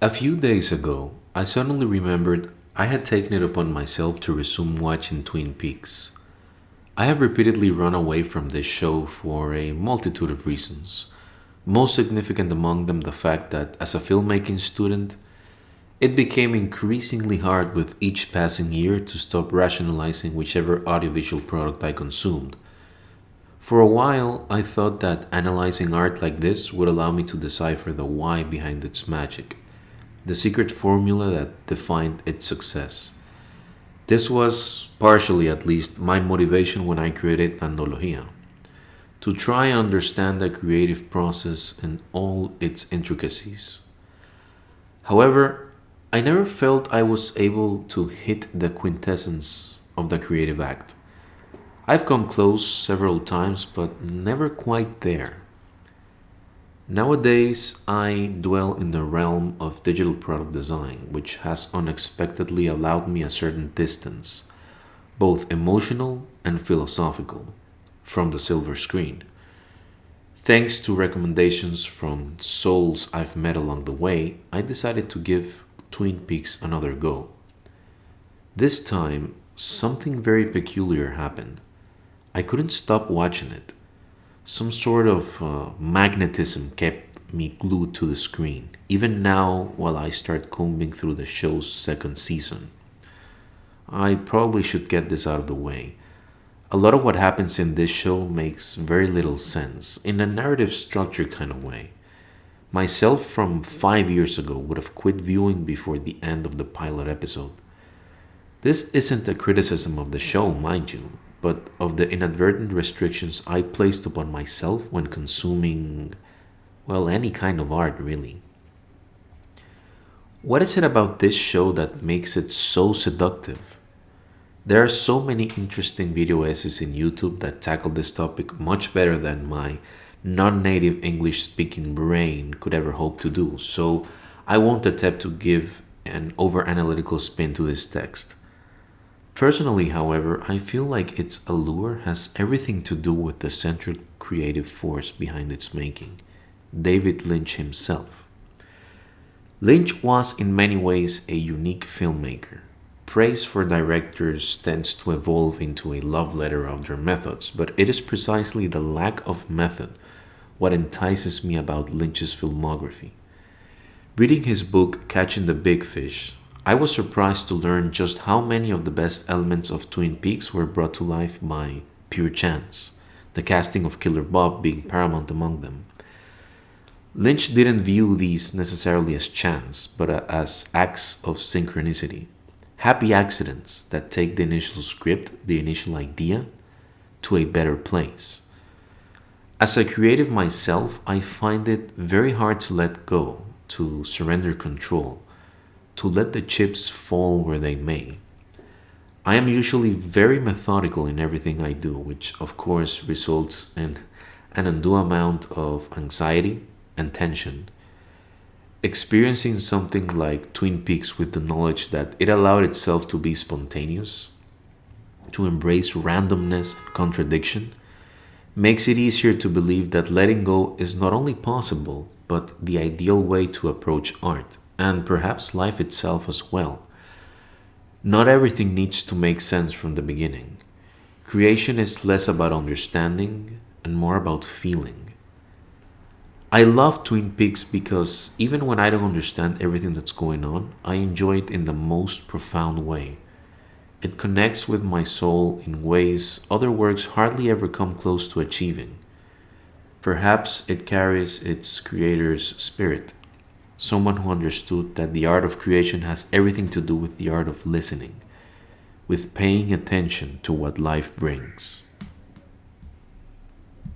A few days ago, I suddenly remembered I had taken it upon myself to resume watching Twin Peaks. I have repeatedly run away from this show for a multitude of reasons, most significant among them the fact that as a filmmaking student, it became increasingly hard with each passing year to stop rationalizing whichever audiovisual product I consumed. For a while, I thought that analyzing art like this would allow me to decipher the why behind its magic, the secret formula that defined its success. This was, partially at least, my motivation when I created Nandología, to try and understand the creative process and all its intricacies. However, I never felt I was able to hit the quintessence of the creative act. I've come close several times, but never quite there. Nowadays, I dwell in the realm of digital product design, which has unexpectedly allowed me a certain distance, both emotional and philosophical, from the silver screen. Thanks to recommendations from souls I've met along the way, I decided to give Twin Peaks another go. This time, something very peculiar happened. I couldn't stop watching it. Some sort of magnetism kept me glued to the screen, even now while I start combing through the show's second season. I probably should get this out of the way. A lot of what happens in this show makes very little sense, in a narrative structure kind of way. Myself from 5 years ago would have quit viewing before the end of the pilot episode. This isn't a criticism of the show, mind you, but of the inadvertent restrictions I placed upon myself when consuming, well, any kind of art, really. What is it about this show that makes it so seductive? There are so many interesting video essays in YouTube that tackle this topic much better than my non native English speaking brain could ever hope to do, so I won't attempt to give an over analytical spin to this text. Personally, however, I feel like its allure has everything to do with the central creative force behind its making, David Lynch himself. Lynch was in many ways a unique filmmaker. Praise for directors tends to evolve into a love letter of their methods, but it is precisely the lack of method what entices me about Lynch's filmography. Reading his book Catching the Big Fish, I was surprised to learn just how many of the best elements of Twin Peaks were brought to life by pure chance, the casting of Killer Bob being paramount among them. Lynch didn't view these necessarily as chance, but as acts of synchronicity, happy accidents that take the initial script, the initial idea, to a better place. As a creative myself, I find it very hard to let go, to surrender control, to let the chips fall where they may. I am usually very methodical in everything I do, which of course results in an undue amount of anxiety and tension. Experiencing something like Twin Peaks with the knowledge that it allowed itself to be spontaneous, to embrace randomness and contradiction, makes it easier to believe that letting go is not only possible, but the ideal way to approach art, and perhaps life itself as well. Not everything needs to make sense from the beginning. Creation is less about understanding and more about feeling. I love Twin Peaks because even when I don't understand everything that's going on, I enjoy it in the most profound way. It connects with my soul in ways other works hardly ever come close to achieving. Perhaps it carries its creator's spirit, someone who understood that the art of creation has everything to do with the art of listening, with paying attention to what life brings.